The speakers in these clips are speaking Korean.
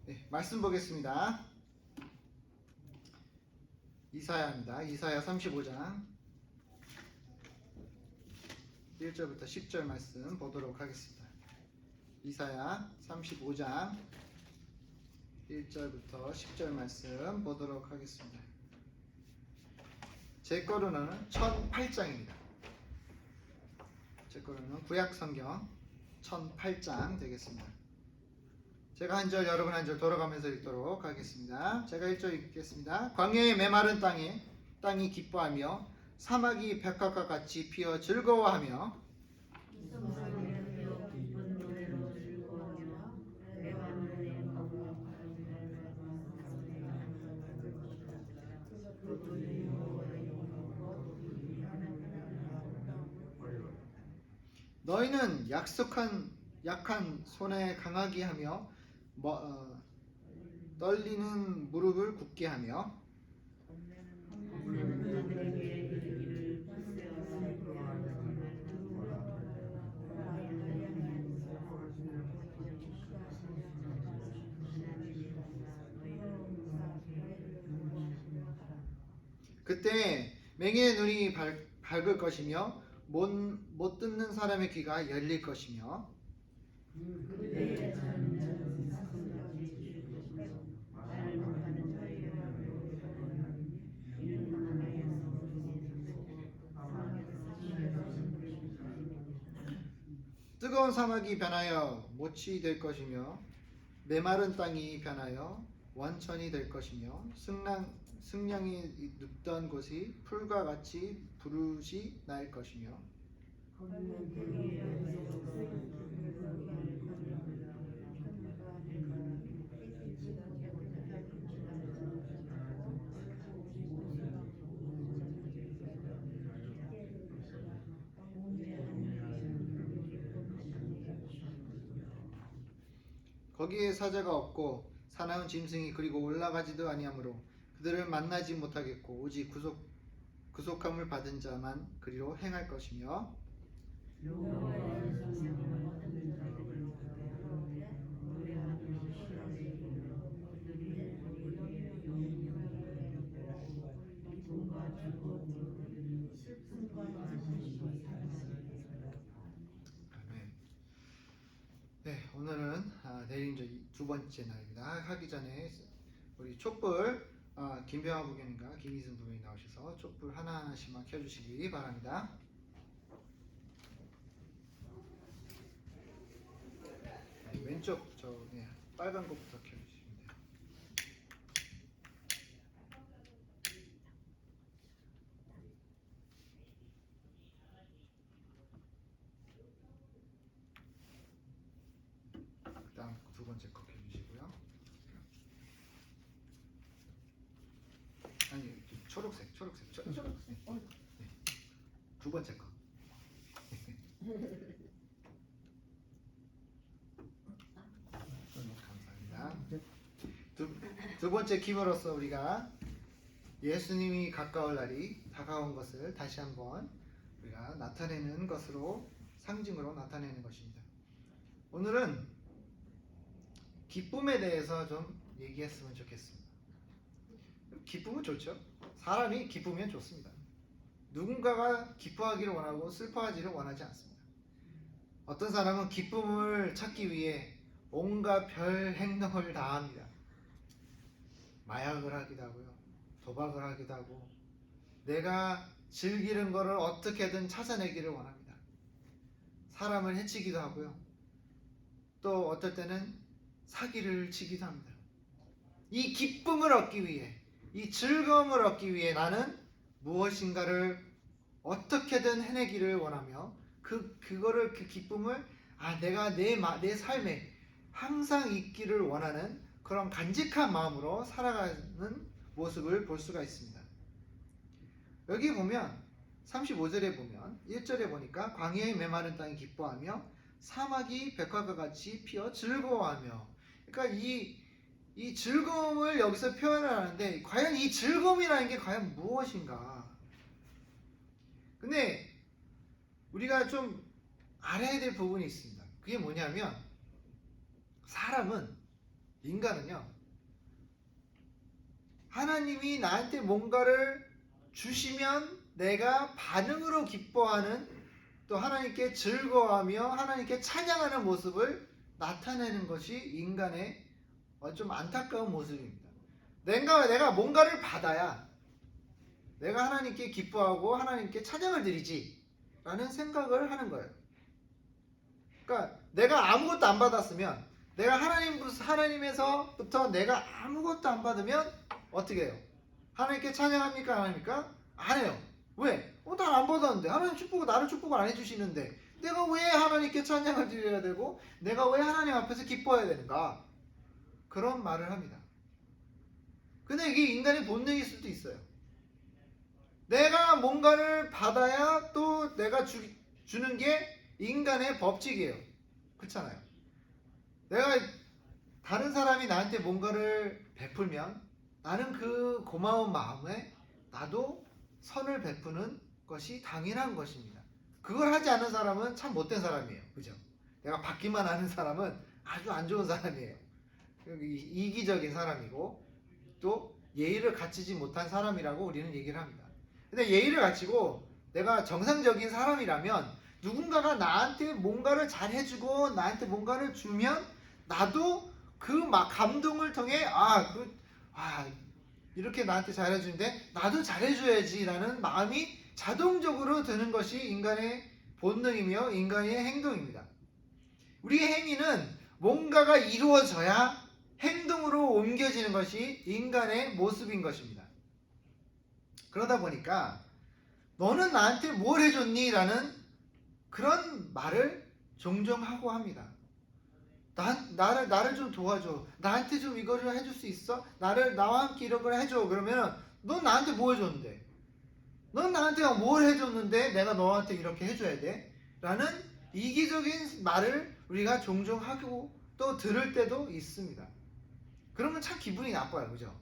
네, 말씀 보겠습니다. 이사야입니다. 이사야 35장 1절부터 10절 말씀 보도록 하겠습니다. 이사야 35장 1절부터 10절 말씀 보도록 하겠습니다. 제 거로는 1008장입니다. 제 거로는 구약성경 1008장 되겠습니다. 제가 한 절, 여러분 한 절 돌아가면서 읽도록 하겠습니다. 제가 1절 읽겠습니다. 광야의 메마른 땅이 기뻐하며 사막이 백합과 같이 피어 즐거워하며 너희는 약한 손에 강하게 하며 떨리는 무릎을 굳게 하며 그때 맹인의 눈이 밝을 것이며 못 듣는 사람의 귀가 열릴 것이며 뜨거운 사막이 변하여 못이 될 것이며 메마른 땅이 변하여 원천이 될 것이며 승냥이 눕던 곳이 풀과 같이 부르시 날 것이며 거기에 사자가 없고 사나운 짐승이 그리고 올라가지도 아니하므로 그들을 만나지 못하겠고 오직 구속함을 받은 자만 그리로 행할 것이며 네, 오늘은 내일 이제 두 번째 날입니다. 하기 전에 우리 촛불 김병화 부교님과 김희승 부교님 나오셔서 촛불 하나하나씩만 켜주시기 바랍니다. 네, 왼쪽 빨간 것부터 켜주시면 돼요. 그다음 두 번째 거 켜주시고요. 아니 초록색. 네. 두 번째 거. 감사합니다. 두 번째 킴으로서 우리가 예수님이 가까울 날이 다가온 것을 다시 한번 우리가 나타내는 것으로 상징으로 나타내는 것입니다. 오늘은 기쁨에 대해서 좀 얘기했으면 좋겠습니다. 기쁨은 좋죠. 사람이 기쁘면 좋습니다. 누군가가 기뻐하기를 원하고 슬퍼하지를 원하지 않습니다. 어떤 사람은 기쁨을 찾기 위해 온갖 별 행동을 다 합니다. 마약을 하기도 하고요. 도박을 하기도 하고 내가 즐기는 것을 어떻게든 찾아내기를 원합니다. 사람을 해치기도 하고요. 또 어떨 때는 사기를 치기도 합니다. 이 기쁨을 얻기 위해, 이 즐거움을 얻기 위해 나는 무엇인가를 어떻게든 해내기를 원하며 그 기쁨을 내가 내 삶에 항상 있기를 원하는 그런 간직한 마음으로 살아가는 모습을 볼 수가 있습니다. 여기 보면 35절에 보면 1절에 보니까 광야의 메마른 땅이 기뻐하며 사막이 백화과 같이 피어 즐거워하며, 그러니까 이 즐거움을 여기서 표현을 하는데 과연 이 즐거움이라는 게 과연 무엇인가? 근데 우리가 좀 알아야 될 부분이 있습니다. 그게 뭐냐면 사람은 인간은요, 하나님이 나한테 뭔가를 주시면 내가 반응으로 기뻐하는, 또 하나님께 즐거워하며 하나님께 찬양하는 모습을 나타내는 것이 인간의 좀 안타까운 모습입니다. 내가 뭔가를 받아야 내가 하나님께 기뻐하고 하나님께 찬양을 드리지 라는 생각을 하는 거예요. 그러니까 내가 아무것도 안 받았으면, 내가 하나님에서부터 내가 아무것도 안 받으면 어떻게 해요? 하나님께 찬양합니까? 안 합니까? 안 해요. 왜? 난 안 받았는데, 하나님 나를 축복을 안 해주시는데 내가 왜 하나님께 찬양을 드려야 되고 내가 왜 하나님 앞에서 기뻐해야 되는가? 그런 말을 합니다. 근데 이게 인간의 본능일 수도 있어요. 내가 뭔가를 받아야 또 내가 주는 게 인간의 법칙이에요. 그렇잖아요. 내가 다른 사람이 나한테 뭔가를 베풀면 나는 그 고마운 마음에 나도 선을 베푸는 것이 당연한 것입니다. 그걸 하지 않는 사람은 참 못된 사람이에요. 그죠? 내가 받기만 하는 사람은 아주 안 좋은 사람이에요. 이기적인 사람이고 또 예의를 갖추지 못한 사람이라고 우리는 얘기를 합니다. 근데 예의를 갖추고 내가 정상적인 사람이라면 누군가가 나한테 뭔가를 잘해주고 나한테 뭔가를 주면 나도 그 감동을 통해 이렇게 나한테 잘해주는데 나도 잘해줘야지라는 마음이 자동적으로 드는 것이 인간의 본능이며 인간의 행동입니다. 우리의 행위는 뭔가가 이루어져야 행동으로 옮겨지는 것이 인간의 모습인 것입니다. 그러다 보니까 너는 나한테 뭘 해줬니? 라는 그런 말을 종종 하고 합니다. 나를 좀 도와줘. 나한테 좀 이거를 해줄 수 있어? 나와 함께 이런 걸 해줘. 그러면 넌 나한테 뭐 해줬는데? 넌 나한테 뭘 해줬는데 내가 너한테 이렇게 해줘야 돼? 라는 이기적인 말을 우리가 종종 하고 또 들을 때도 있습니다. 그러면 참 기분이 나빠요. 그죠?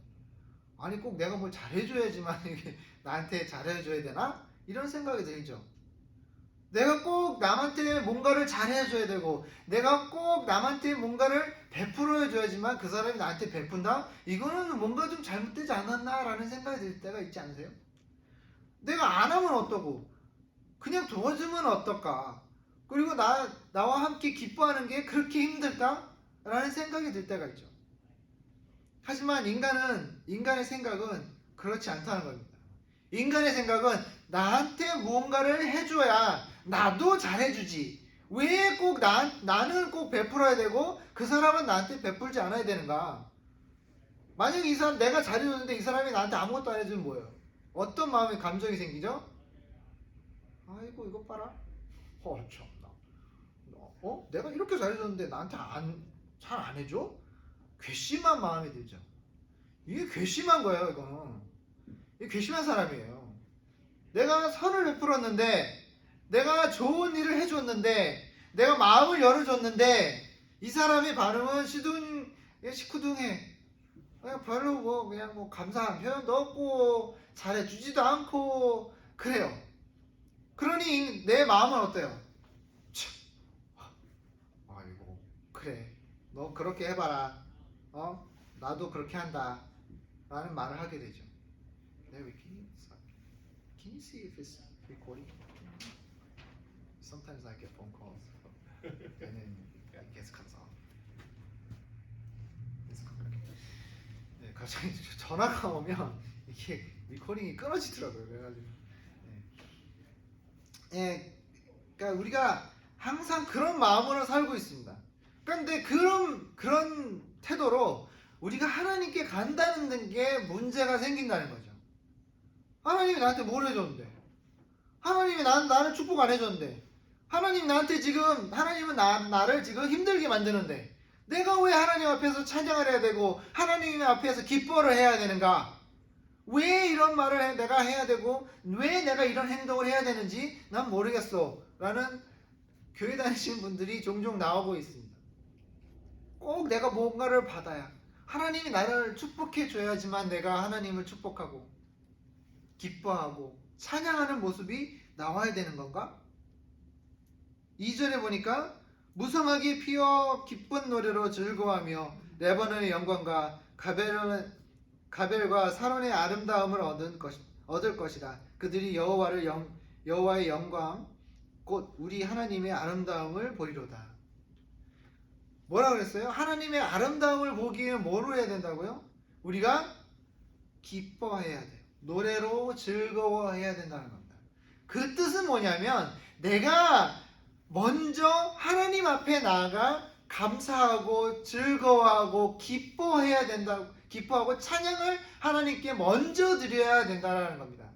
아니 꼭 내가 뭘 잘해줘야지만 이게 나한테 잘해줘야 되나? 이런 생각이 들죠. 내가 꼭 남한테 뭔가를 잘해줘야 되고 내가 꼭 남한테 뭔가를 베풀어줘야지만 그 사람이 나한테 베푼다? 이거는 뭔가 좀 잘못되지 않았나? 라는 생각이 들 때가 있지 않으세요? 내가 안 하면 어떠고 그냥 도와주면 어떨까? 그리고 나와 함께 기뻐하는 게 그렇게 힘들까? 라는 생각이 들 때가 있죠. 하지만 인간의 생각은 그렇지 않다는 겁니다. 인간의 생각은 나한테 무언가를 해줘야 나도 잘해주지. 왜 꼭 나는 꼭 베풀어야 되고 그 사람은 나한테 베풀지 않아야 되는가? 만약 이 사람 내가 잘해줬는데 이 사람이 나한테 아무것도 안 해주면 뭐예요? 어떤 마음의 감정이 생기죠? 아이고 이것 봐라. 참나. 내가 이렇게 잘해줬는데 나한테 잘 안 해줘? 괘씸한 마음이 들죠. 이게 괘씸한 거예요. 이거는. 이게 괘씸한 사람이에요. 내가 선을 베풀었는데 내가 좋은 일을 해줬는데 내가 마음을 열어줬는데 이 사람의 반응은 시쿠둥해. 별로 그냥 감사한 표현도 없고 잘해주지도 않고 그래요. 그러니 내 마음은 어때요? 아이고 그래 너 그렇게 해봐라. 나도 그렇게 한다 라는 말을 하게 되죠. Can you see if it's recording? Sometimes I get phone calls and then it gets cut off. 네, 갑자기 전화가 오면 이게 리코딩이 끊어지더라고요. 그래가지고 그러니까 우리가 항상 그런 마음으로 살고 있습니다. 그런데 그런 태도로 우리가 하나님께 간다는 게 문제가 생긴다는 거죠. 하나님이 나한테 뭘 해줬는데? 하나님이 나를 축복 안 해줬는데? 하나님은 나를 지금 힘들게 만드는데 내가 왜 하나님 앞에서 찬양을 해야 되고 하나님 앞에서 기뻐를 해야 되는가? 왜 이런 말을 내가 해야 되고 왜 내가 이런 행동을 해야 되는지 난 모르겠어 라는 교회 다니시는 분들이 종종 나오고 있습니다. 꼭 내가 뭔가를 받아야 하나님이 나를 축복해 줘야지만 내가 하나님을 축복하고 기뻐하고 찬양하는 모습이 나와야 되는 건가? 2절에 보니까 무성하게 피어 기쁜 노래로 즐거워하며 레바논의 영광과 가벨과 사론의 아름다움을 얻을 것이다. 그들이 여호와의 영광 곧 우리 하나님의 아름다움을 보리로다. 뭐라 그랬어요? 하나님의 아름다움을 보기 위해 뭐로 해야 된다고요? 우리가 기뻐해야 돼요. 노래로 즐거워해야 된다는 겁니다. 그 뜻은 뭐냐면 내가 먼저 하나님 앞에 나아가 감사하고 즐거워하고 기뻐해야 된다. 기뻐하고 찬양을 하나님께 먼저 드려야 된다는 겁니다.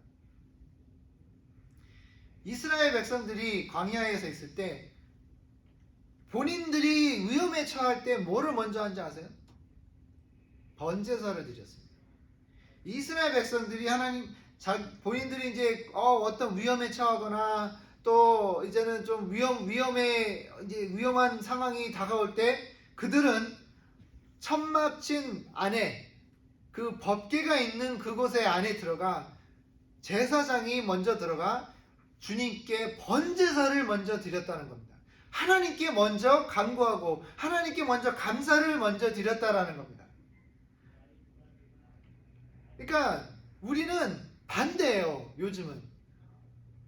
이스라엘 백성들이 광야에서 있을 때 본인들이 위험에 처할 때 뭐를 먼저 한지 아세요? 번제사를 드렸습니다. 이스라엘 백성들이 본인들이 이제 어떤 위험에 처하거나 또 이제는 좀 위험한 상황이 다가올 때 그들은 천막친 안에 그 법궤가 있는 그곳에 안에 들어가 제사장이 먼저 들어가 주님께 번제사를 먼저 드렸다는 겁니다. 하나님께 먼저 간구하고 하나님께 먼저 감사를 먼저 드렸다라는 겁니다. 그러니까 우리는 반대예요. 요즘은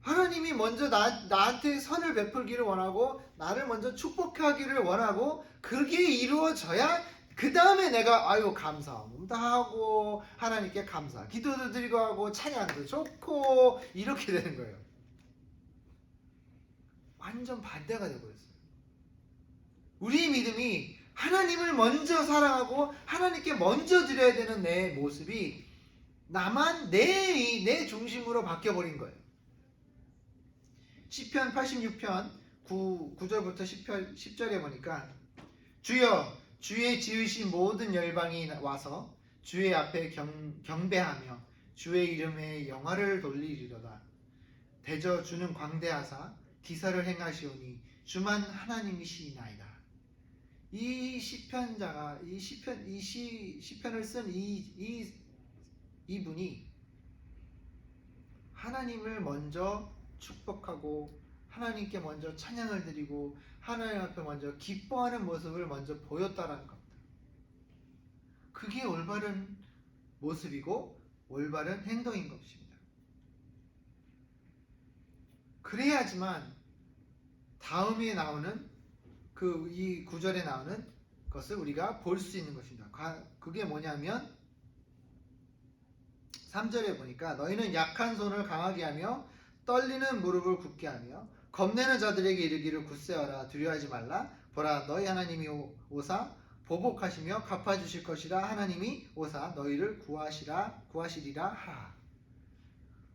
하나님이 먼저 나한테 선을 베풀기를 원하고 나를 먼저 축복하기를 원하고 그게 이루어져야 그 다음에 내가 감사함도 하고 하나님께 감사 기도도 드리고 하고 찬양도 좋고 이렇게 되는 거예요. 완전 반대가 되어버렸어요. 우리의 믿음이 하나님을 먼저 사랑하고 하나님께 먼저 드려야 되는 내 모습이 나만 내 중심으로 바뀌어버린 거예요. 시편 86편 9절부터 10절에 보니까 주여 주의 지으신 모든 열방이 와서 주의 앞에 경배하며 주의 이름에 영화를 돌리리로다. 대저 주는 광대하사 기사를 행하시오니 주만 하나님이시나이다. 이 시편자가 시편을 쓴 이분이 하나님을 먼저 축복하고 하나님께 먼저 찬양을 드리고 하나님 앞에 먼저 기뻐하는 모습을 먼저 보였다라는 겁니다. 그게 올바른 모습이고 올바른 행동인 것입니다. 그래야지만 다음에 나오는 이 구절에 나오는 것을 우리가 볼 수 있는 것입니다. 그게 뭐냐면 3절에 보니까 너희는 약한 손을 강하게 하며 떨리는 무릎을 굳게 하며 겁내는 자들에게 이르기를 굳세어라 두려워하지 말라 보라 너희 하나님이 오사 보복하시며 갚아주실 것이라 하나님이 오사 너희를 구하시리라 하라.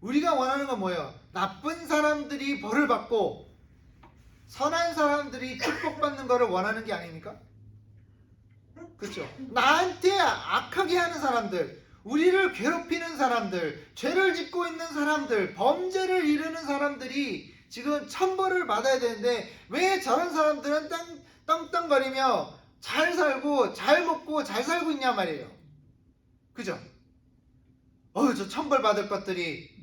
우리가 원하는 건 뭐예요? 나쁜 사람들이 벌을 받고 선한 사람들이 축복받는 것을 원하는 게 아닙니까? 그렇죠? 나한테 악하게 하는 사람들, 우리를 괴롭히는 사람들, 죄를 짓고 있는 사람들, 범죄를 이루는 사람들이 지금 천벌을 받아야 되는데 왜 저런 사람들은 떵떵거리며 잘 살고 잘 먹고 잘 살고 있냐 말이에요. 그죠? 저 천벌 받을 것들이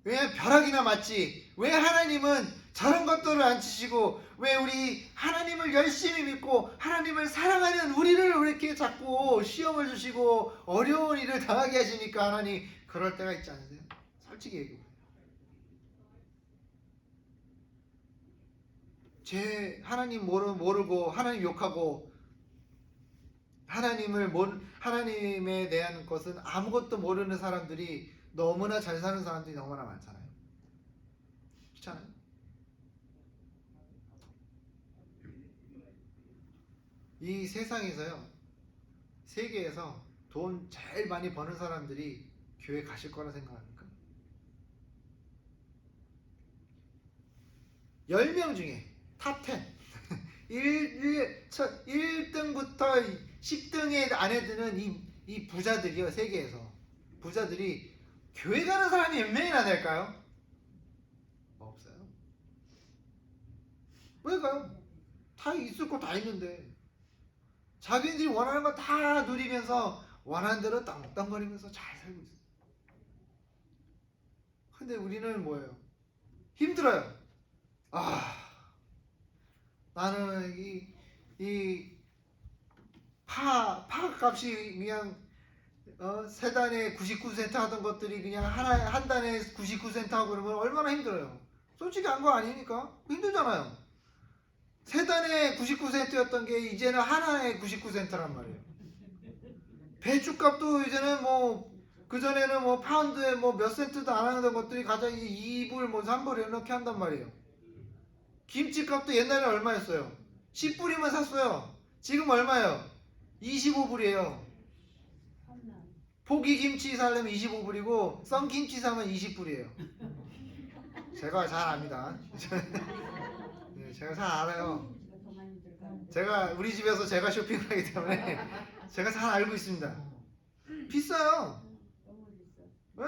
왜 벼락이나 맞지? 왜 하나님은 저런 것들을 안 치시고 왜 우리 하나님을 열심히 믿고 하나님을 사랑하는 우리를 왜 이렇게 자꾸 시험을 주시고 어려운 일을 당하게 하시니까 하나님 그럴 때가 있지 않으세요? 솔직히 얘기해요. 하나님 모르고 하나님 욕하고 하나님에 대한 것은 아무것도 모르는 사람들이 너무나 잘 사는 사람들이 너무나 많잖아요. 그렇잖아요. 이 세상에서요, 세계에서 돈 제일 많이 버는 사람들이 교회 가실 거라 생각합니까? 10명 중에 탑 10 1등부터 10등에 안에 드는 이 부자들이요, 세계에서 부자들이 교회 가는 사람이 몇 명이나 될까요? 없어요. 왜 가요? 다 있을 거 다 있는데 자기들이 원하는 거 다 누리면서 원하는 대로 땅땅거리면서 잘 살고 있어요. 근데 우리는 뭐예요? 힘들어요. 나는 파 값이 그냥 세 단에 99센트 하던 것들이 그냥 한 단에 99센트 하고 그러면 얼마나 힘들어요. 솔직히 한 거 아니니까 힘들잖아요. 세 단에 99센트였던 게 이제는 하나에 99센트란 말이에요. 배추값도 이제는 뭐 그전에는 뭐 파운드에 뭐 몇 센트도 안 하는 것들이 가장 2불 뭐 3불 이렇게 한단 말이에요. 김치값도 옛날에 얼마였어요? 10불이면 샀어요. 지금 얼마예요? 25불이에요. 포기김치 사려면 25불이고 썬김치 사면 20불이에요. 제가 잘 압니다. 네, 제가 잘 알아요. 제가 우리 집에서 제가 쇼핑을 하기 때문에 제가 잘 알고 있습니다. 비싸요. 네.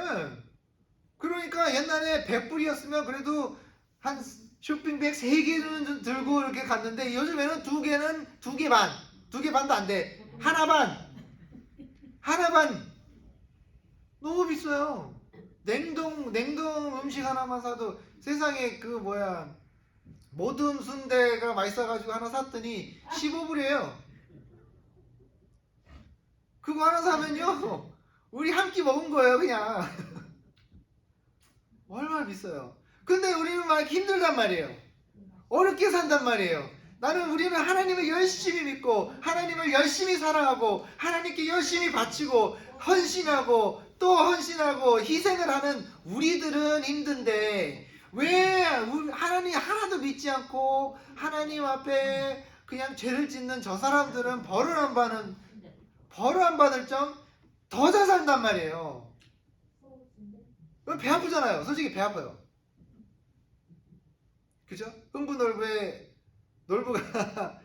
그러니까 옛날에 100불이었으면 그래도 한 쇼핑백 3개는 들고 이렇게 갔는데 요즘에는 2개 반, 2개 반도 안 돼. 하나 반. 너무 비싸요. 냉동 음식 하나만 사도 세상에 그 뭐야 모듬 순대가 맛있어가지고 하나 샀더니 15불이에요. 그거 하나 사면요 우리 한 끼 먹은 거예요 그냥. 얼마나 비싸요. 근데 우리는 막 힘들단 말이에요. 어렵게 산단 말이에요. 우리는 하나님을 열심히 믿고 하나님을 열심히 사랑하고 하나님께 열심히 바치고 헌신하고 또 헌신하고 희생을 하는 우리들은 힘든데 왜 하나님 하나도 믿지 않고 하나님 앞에 그냥 죄를 짓는 저 사람들은 벌을 안 받을 점 더 잘 산단 말이에요. 배 아프잖아요. 솔직히 배 아파요. 그죠? 놀부가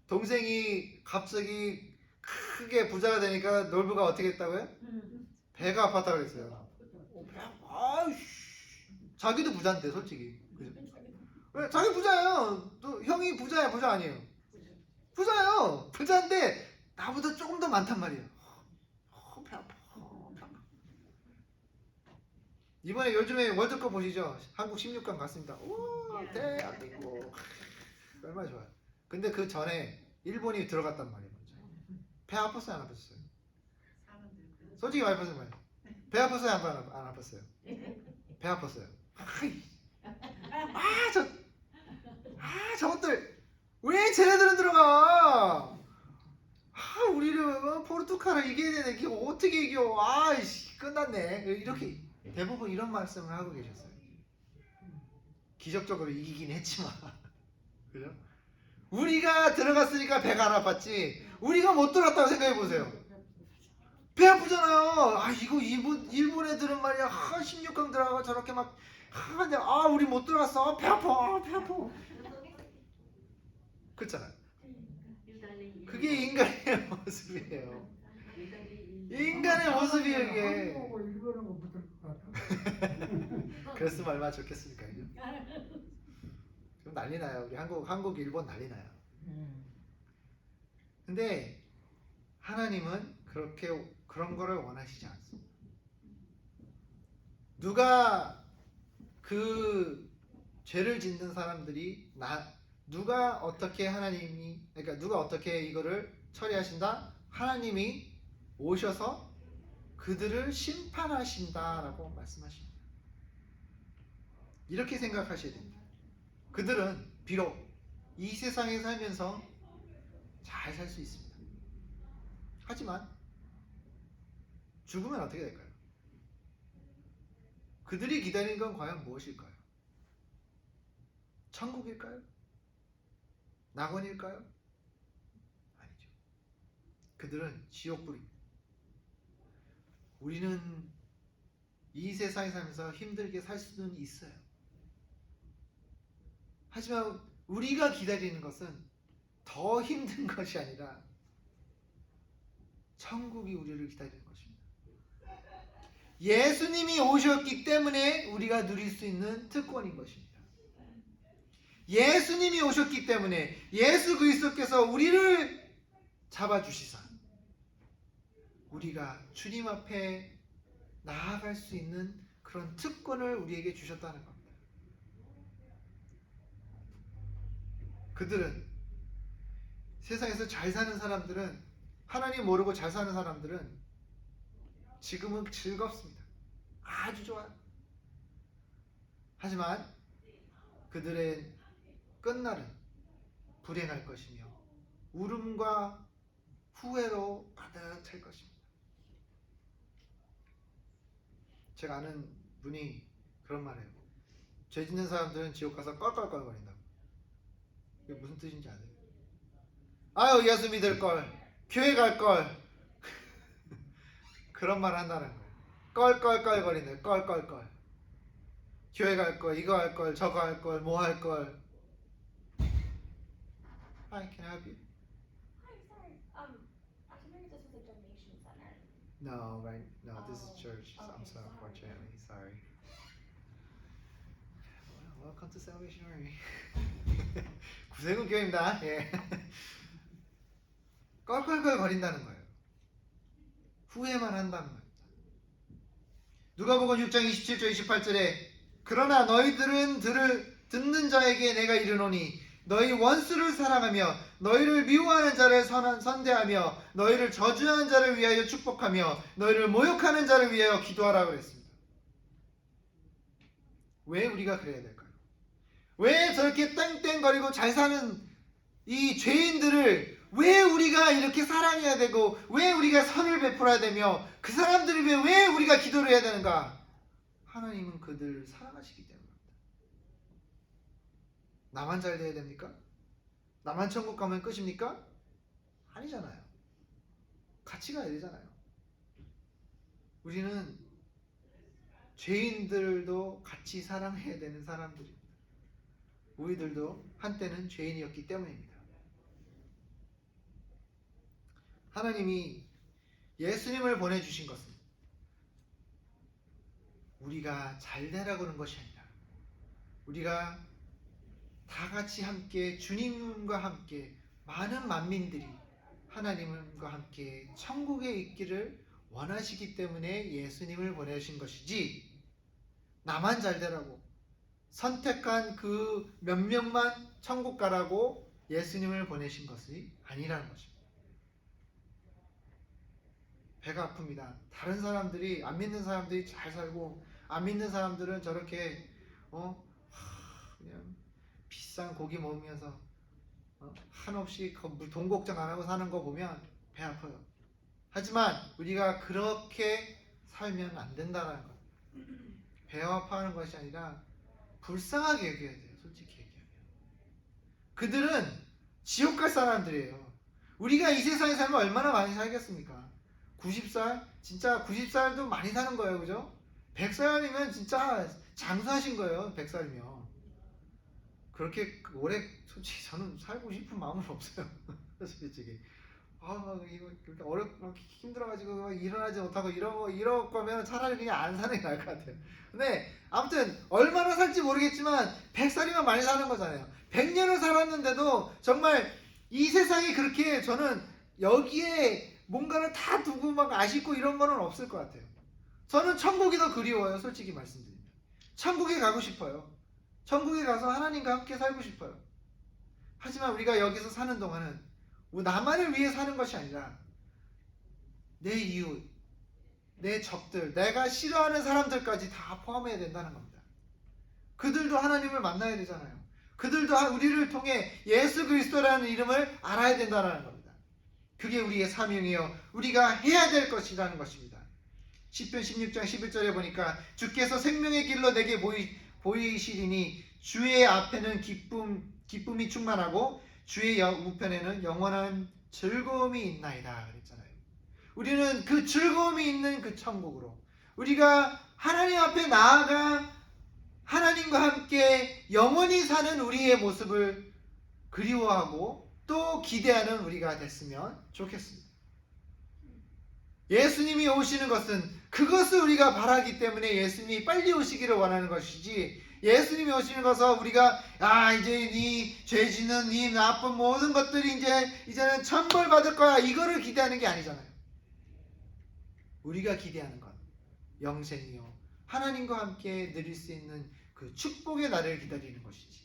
동생이 갑자기 크게 부자가 되니까 놀부가 어떻게 했다고요? 배가 아팠다고 그랬어요. 자기도 부자인데 솔직히. 그죠? 왜? 자기 부자예요. 또 형이 부자야 부자 아니에요? 부자예요. 부자인데 나보다 조금 더 많단 말이에요. 배 아파. 이번에 요즘에 월드컵 보시죠? 한국 16강 갔습니다. 우와 대한민국 얼마나 좋아요. 근데 그 전에 일본이 들어갔단 말이에요. 배 아팠어요 안 아팠어요? 솔직히 말해보세요. 배 아팠어요 안 아팠어요? 배 아팠어요. 저것들 왜 쟤네들은 들어가? 우리를 포르투갈을 이겨야 되네. 이게 어떻게 이겨? 아이씨 끝났네. 이렇게 대부분 이런 말씀을 하고 계셨어요. 기적적으로 이기긴 했지만 그죠? 우리가 들어갔으니까 배가 안 아팠지 우리가 못 들어갔다고 생각해 보세요. 배 아프잖아요. 이거 일본 애들은 말이야 16강 들어가고 저렇게 막 근데 우리 못 들어갔어. 배 아파. 그렇잖아요. 그게 인간의 모습이에요. 인간의 모습이에요 이게. 그랬으면 얼마나 좋겠습니까? 그럼 난리 나요. 우리 한국 일본 난리 나요. 근데 하나님은 그런 거를 원하시지 않습니다. 누가 그 죄를 짓는 사람들이 누가 어떻게 누가 어떻게 이거를 처리하신다? 하나님이 오셔서 그들을 심판하신다라고 말씀하십니다. 이렇게 생각하셔야 됩니다. 그들은 비록 이 세상에 살면서 잘 살 수 있습니다. 하지만 죽으면 어떻게 될까요? 그들이 기다리는 건 과연 무엇일까요? 천국일까요? 낙원일까요? 아니죠. 그들은 지옥불입니다. 우리는 이 세상에 살면서 힘들게 살 수는 있어요. 하지만 우리가 기다리는 것은 더 힘든 것이 아니라 천국이 우리를 기다리는 것입니다. 예수님이 오셨기 때문에 우리가 누릴 수 있는 특권인 것입니다. 예수님이 오셨기 때문에 예수 그리스도께서 우리를 잡아주시사 우리가 주님 앞에 나아갈 수 있는 그런 특권을 우리에게 주셨다는 겁니다. 그들은 세상에서 잘 사는 사람들은, 하나님 모르고 잘 사는 사람들은 지금은 즐겁습니다. 아주 좋아요. 하지만 그들의 끝날은 불행할 것이며 울음과 후회로 가득 찰 것입니다. 제가 아는 분이 그런 말을 해요. 죄 짓는 사람들은 지옥 가서 껄껄껄거린다고. 그게 무슨 뜻인지 아세요? 아유, 예수 믿을 걸, 교회 갈 걸. 그런 말 한다는 거예요. 껄껄껄거리네. 껄껄껄. 교회 갈 걸, 이거 할 걸, 저거 할 걸, 뭐 할 걸. Hi, can I help you? Hi, sorry. I was wondering if this was a donation center. No, right? No, this is church. Okay, I'm so sorry. unfortunately sorry. Well, welcome to Salvation Army. 구세군 교회입니다. 예. 껄껄껄 거린다는 거예요. 후회만 한다는 겁니다. 누가복음 6장 27절 28절에 그러나 너희들은 듣는 자에게 내가 이르노니 너희 원수를 사랑하며 너희를 미워하는 자를 선대하며 너희를 저주하는 자를 위하여 축복하며 너희를 모욕하는 자를 위하여 기도하라고 그랬습니다. 왜 우리가 그래야 될까요? 왜 저렇게 땡땡거리고 잘 사는 이 죄인들을 왜 우리가 이렇게 사랑해야 되고 왜 우리가 선을 베풀어야 되며 그 사람들을 위해 왜 우리가 기도를 해야 되는가? 하나님은 그들을 사랑하시기 때문입니다. 나만 잘 돼야 됩니까? 나만 천국 가면 끝입니까? 아니잖아요. 같이 가야 되잖아요. 우리는 죄인들도 같이 사랑해야 되는 사람들입니다. 우리들도 한때는 죄인이었기 때문입니다. 하나님이 예수님을 보내주신 것은 우리가 잘 되라고 하는 것이 아니라 우리가 다 같이 함께 주님과 함께 많은 만민들이 하나님과 함께 천국에 있기를 원하시기 때문에 예수님을 보내신 것이지 나만 잘 되라고 선택한 그 몇 명만 천국 가라고 예수님을 보내신 것이 아니라는 것입니다. 배가 아픕니다. 다른 사람들이 안 믿는 사람들이 잘 살고 안 믿는 사람들은 저렇게 그냥 비싼 고기 먹으면서 한없이 돈 걱정 안 하고 사는 거 보면 배 아파요. 하지만 우리가 그렇게 살면 안 된다는 것. 배 아파하는 것이 아니라 불쌍하게 여겨야 돼요. 솔직히 얘기하면. 그들은 지옥 갈 사람들이에요. 우리가 이 세상에 살면 얼마나 많이 살겠습니까? 90살? 진짜 90살도 많이 사는 거예요. 그죠? 100살이면 진짜 장수하신 거예요. 100살이면. 그렇게 오래 솔직히 저는 살고 싶은 마음은 없어요. 솔직히. 이거 그렇게 어렵고 힘들어가지고 일어나지 못하고 이럴 거면 차라리 그냥 안 사는 게 나을 것 같아요. 근데 아무튼 얼마나 살지 모르겠지만 100살이면 많이 사는 거잖아요. 100년을 살았는데도 정말 이 세상이 그렇게 저는 여기에 뭔가를 다 두고 막 아쉽고 이런 거는 없을 것 같아요. 저는 천국이 더 그리워요. 솔직히 말씀드립니다. 천국에 가고 싶어요. 천국에 가서 하나님과 함께 살고 싶어요. 하지만 우리가 여기서 사는 동안은 나만을 위해 사는 것이 아니라 내 이웃, 내 적들, 내가 싫어하는 사람들까지 다 포함해야 된다는 겁니다. 그들도 하나님을 만나야 되잖아요. 그들도 우리를 통해 예수 그리스도라는 이름을 알아야 된다는 겁니다. 그게 우리의 사명이요 우리가 해야 될 것이라는 것입니다. 시편 16장 11절에 보니까 주께서 생명의 길로 내게 보이시리니 주의 앞에는 기쁨이 충만하고 주의 우편에는 영원한 즐거움이 있나이다 그랬잖아요. 우리는 그 즐거움이 있는 그 천국으로 우리가 하나님 앞에 나아가 하나님과 함께 영원히 사는 우리의 모습을 그리워하고 또 기대하는 우리가 됐으면 좋겠습니다. 예수님이 오시는 것은 그것을 우리가 바라기 때문에 예수님이 빨리 오시기를 원하는 것이지 예수님이 오시는 것은 우리가 이제 네 죄지는 네 나쁜 모든 것들이 이제는 천벌 받을 거야 이거를 기대하는 게 아니잖아요. 우리가 기대하는 것 영생이요 하나님과 함께 누릴 수 있는 그 축복의 날을 기다리는 것이지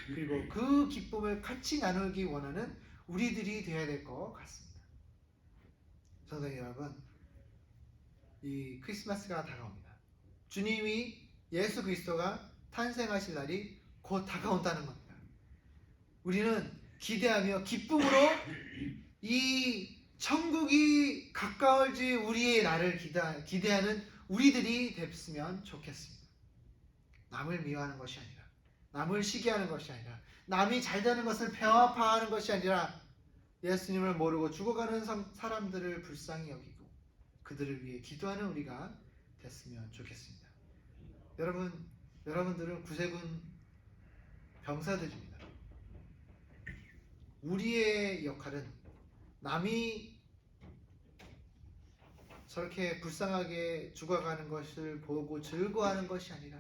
그리고 그 기쁨을 같이 나누기 원하는 우리들이 되어야 될 것 같습니다. 성도 여러분, 이 크리스마스가 다가옵니다. 주님이 예수 그리스도가 탄생하실 날이 곧 다가온다는 겁니다. 우리는 기대하며 기쁨으로 이 천국이 가까워질 우리의 날을 기대하는 우리들이 됐으면 좋겠습니다. 남을 미워하는 것이 아니라, 남을 시기하는 것이 아니라, 남이 잘 되는 것을 배화파하는 것이 아니라, 예수님을 모르고 죽어가는 사람들을 불쌍히 여기고 그들을 위해 기도하는 우리가 됐으면 좋겠습니다. 여러분들은 구세군 병사들입니다. 우리의 역할은 남이 저렇게 불쌍하게 죽어가는 것을 보고 즐거워하는 것이 아니라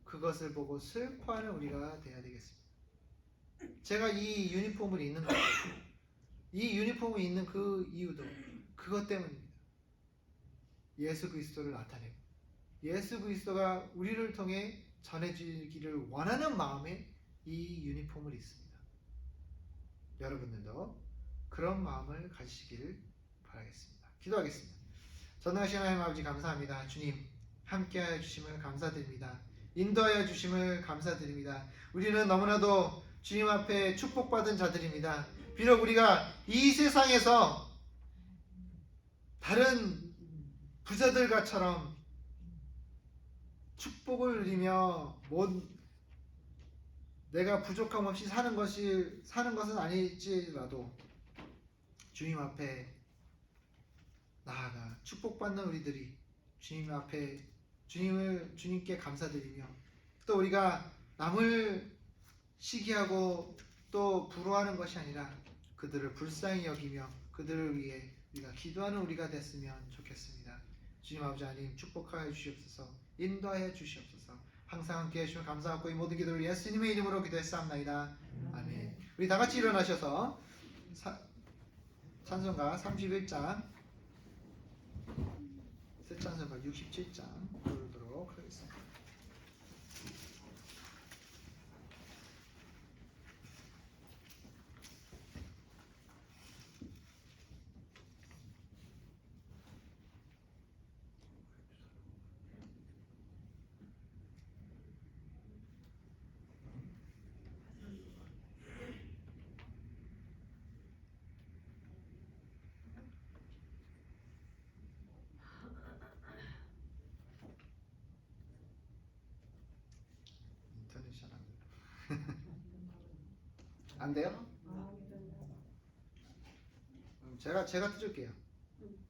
그것을 보고 슬퍼하는 우리가 되어야 되겠습니다. 제가 이 유니폼을 입는 것, 이 유니폼을 입는 그 이유도 그것 때문입니다. 예수 그리스도를 나타내고 예수 그리스도가 우리를 통해 전해지기를 원하는 마음에 이 유니폼을 입습니다. 여러분들도 그런 마음을 가지시기를 바라겠습니다. 기도하겠습니다. 전능하신 하나님 아버지 감사합니다. 주님 함께하여 주심을 감사드립니다. 인도하여 주심을 감사드립니다. 우리는 너무나도 주님 앞에 축복받은 자들입니다. 비록 우리가 이 세상에서 다른 부자들과처럼 축복을 누리며 내가 부족함 없이 사는 것은 아닐지라도 주님 앞에 나아가 축복받는 우리들이 주님 앞에 주님께 감사드리며 또 우리가 남을 시기하고 또 부러워하는 것이 아니라 그들을 불쌍히 여기며 그들을 위해 우리가 기도하는 우리가 됐으면 좋겠습니다. 주님 아버지 하나님 축복하여 주시옵소서, 인도하여 주시옵소서. 항상 함께해 주시면 감사하고 이 모든 기도를 예수님의 이름으로 기도했사옵나이다. 아멘. 우리 다 같이 일어나셔서 찬송가 31장, 새 찬송가 67장 부르도록 하겠습니다. 인터넷이 안 돼요? 제가 틀을게요.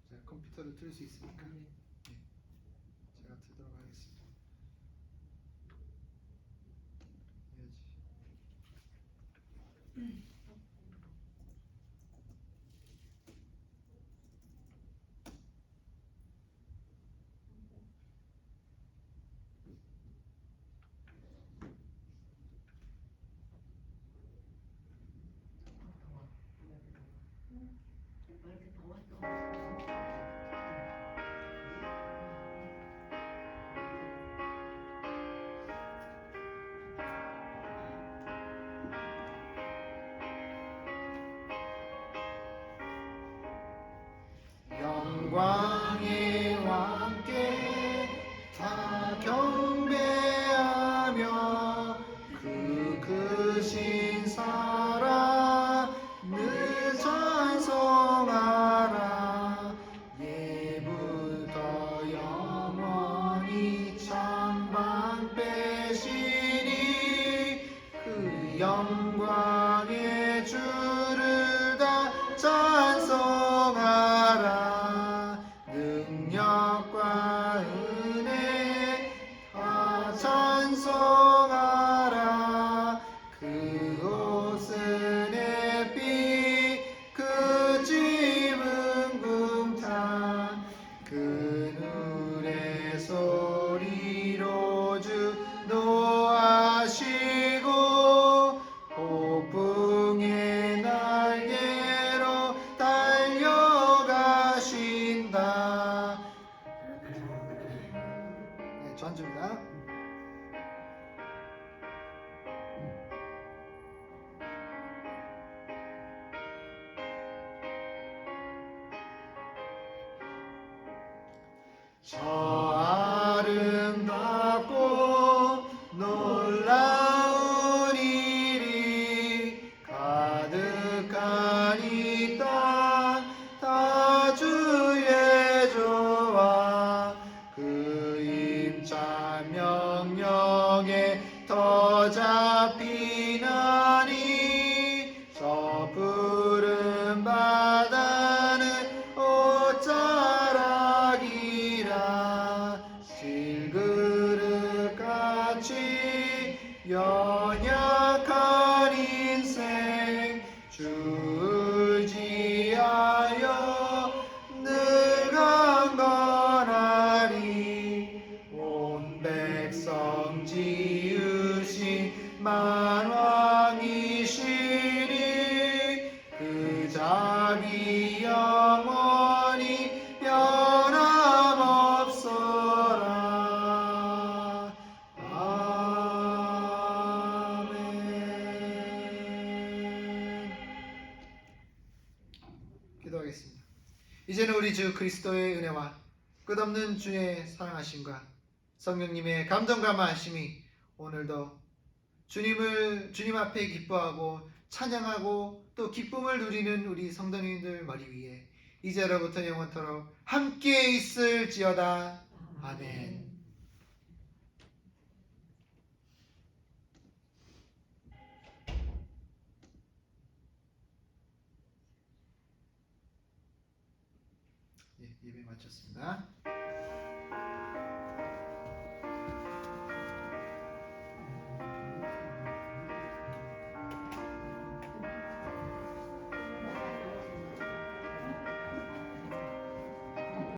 제가 컴퓨터를 틀 수 있으니까. 네. 제가 틀도록 하겠습니다. 영광의 왕께 다 경배하며 그 크신 사랑 늘 찬송하라. 예부터 영원히 찬방 빼시니 그 영광의 주를 다 찬송하라. 능력과 은혜 다 찬송하라. 그곳은 햇빛 그 집은 궁탕 그늘의 소리로 주 노하시고 폭풍의 날개로 달려가신다. 네, 전주입니다. 저 아름답고 놀라운 일이 가득한 이 땅 다 주의 조와 그 임자 명령에 더 잡히나니 저 푸른 바다는 옷자락이라 질그릇같이 연약한 인생 주를 지하여 늘 강건하리 온 백성 지으신 만왕이시니 그 자비 영원히 변함없소라. 아멘. 기도하겠습니다. 이제는 우리 주 그리스도의 은혜와 끝없는 주의 사랑하심과 성령님의 감동감화하심이 오늘도 주님 앞에 기뻐하고 찬양하고 또 기쁨을 누리는 우리 성도님들 머리 위에 이제로부터 영원토록 함께 있을지어다. 아멘. 예, 예배 마쳤습니다.